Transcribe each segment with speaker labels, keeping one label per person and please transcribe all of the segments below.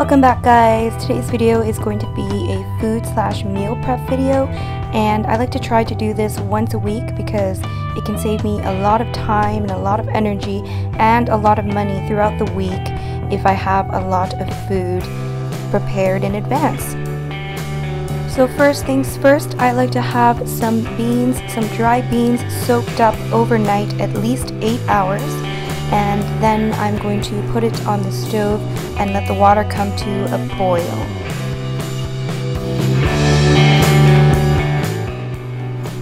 Speaker 1: Welcome back, guys. Today's video is going to be a food/meal prep video, and I like to try to do this once a week because it can save me a lot of time and a lot of energy and a lot of money throughout the week if I have a lot of food prepared in advance. So first things first, I like to have some dry beans soaked up overnight, at least 8 hours. And then I'm going to put it on the stove and let the water come to a boil.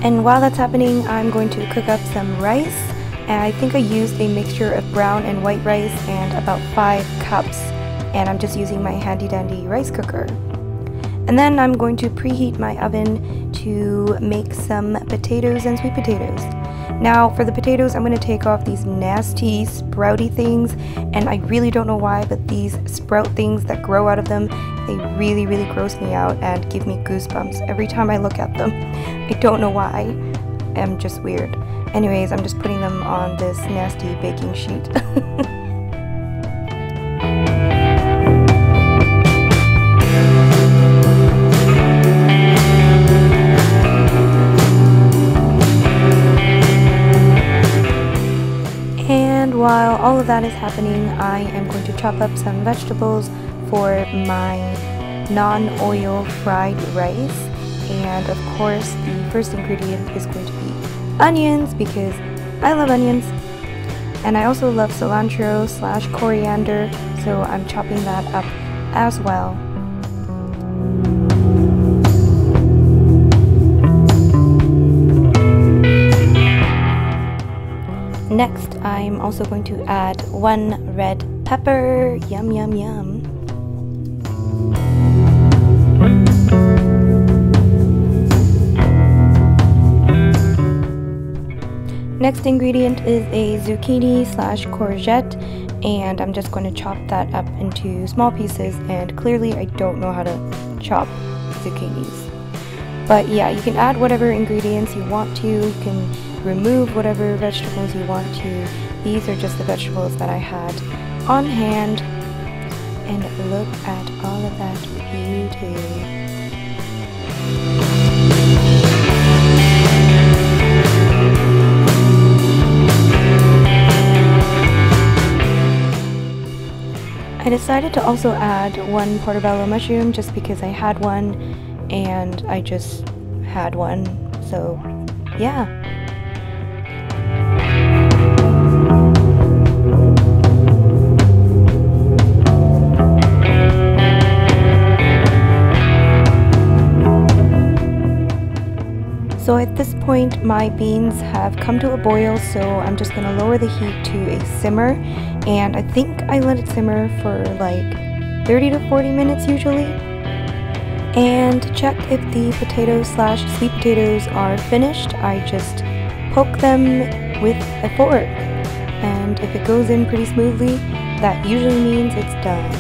Speaker 1: And while that's happening, I'm going to cook up some rice. And I think I used a mixture of brown and white rice and about 5 cups. And I'm just using my handy dandy rice cooker. And then I'm going to preheat my oven to make some potatoes and sweet potatoes. Now for the potatoes, I'm going to take off these nasty sprouty things, and I really don't know why, but these sprout things that grow out of them, they really gross me out and give me goosebumps every time I look at them. I don't know why. I'm just weird. Anyways, I'm just putting them on this nasty baking sheet. While all of that is happening, I am going to chop up some vegetables for my non-oil fried rice. And of course, the first ingredient is going to be onions because I love onions. And I also love cilantro/coriander, so I'm chopping that up as well. Next, I'm also going to add 1 red pepper. Yum, yum, yum. Next ingredient is a zucchini/courgette, and I'm just going to chop that up into small pieces, and clearly I don't know how to chop zucchinis. But yeah, you can add whatever ingredients you want to. You can remove whatever vegetables you want to. These are just the vegetables that I had on hand. And look at all of that beauty. I decided to also add 1 portobello mushroom just because I had one and I just had one. So yeah. So at this point, my beans have come to a boil, so I'm just going to lower the heat to a simmer, and I think I let it simmer for like 30 to 40 minutes usually. And to check if the potatoes/sweet potatoes are finished, I just poke them with a fork, and if it goes in pretty smoothly, that usually means it's done.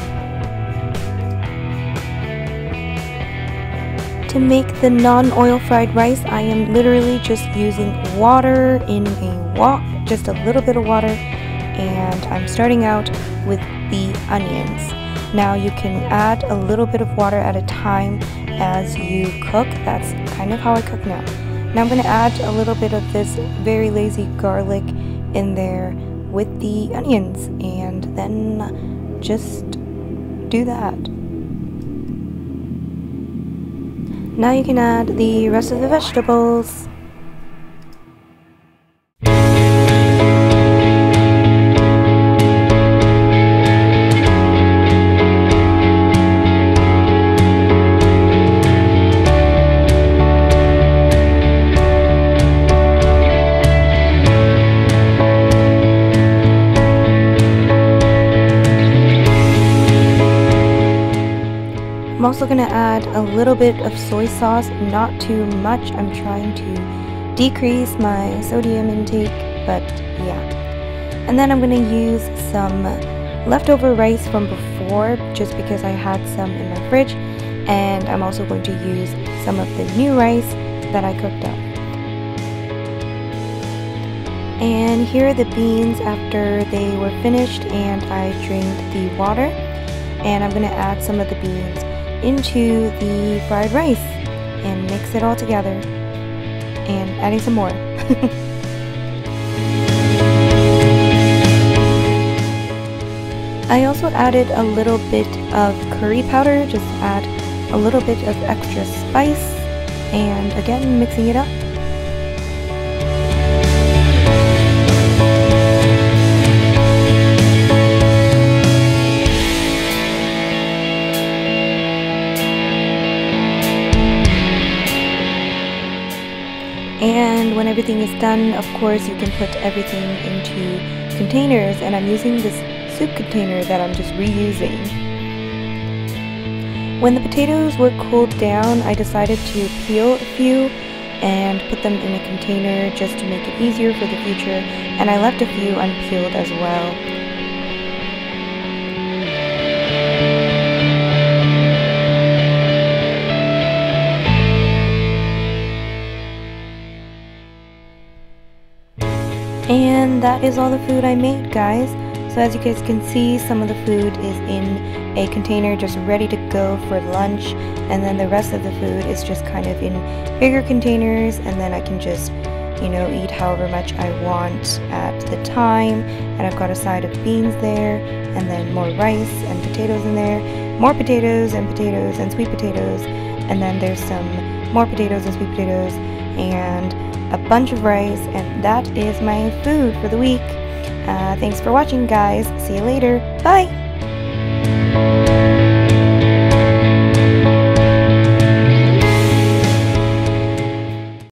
Speaker 1: To make the non-oil fried rice, I am literally just using water in a wok, just a little bit of water, and I'm starting out with the onions. Now you can add a little bit of water at a time as you cook. That's kind of how I cook now. Now I'm going to add a little bit of this very lazy garlic in there with the onions, and then just do that. Now you can add the rest of the vegetables. I'm also going to add a little bit of soy sauce, not too much. I'm trying to decrease my sodium intake, but yeah. And then I'm going to use some leftover rice from before, just because I had some in my fridge. And I'm also going to use some of the new rice that I cooked up. And here are the beans after they were finished and I drained the water. and I'm going to add some of the beans into the fried rice and mix it all together, and adding some more. I also added a little bit of curry powder, just to add a little bit of extra spice, and again mixing it up. And when everything is done, of course, you can put everything into containers, and I'm using this soup container that I'm just reusing. When the potatoes were cooled down, I decided to peel a few and put them in a container just to make it easier for the future, and I left a few unpeeled as well. And that is all the food I made, guys. So as you guys can see, some of the food is in a container just ready to go for lunch, and then the rest of the food is just kind of in bigger containers, and then I can just, you know, eat however much I want at the time. And I've got a side of beans there, and then more rice and potatoes in there, more potatoes and sweet potatoes, and then there's some more potatoes and sweet potatoes, and a bunch of rice, and that is my food for the week. Thanks for watching, guys. See you later. Bye!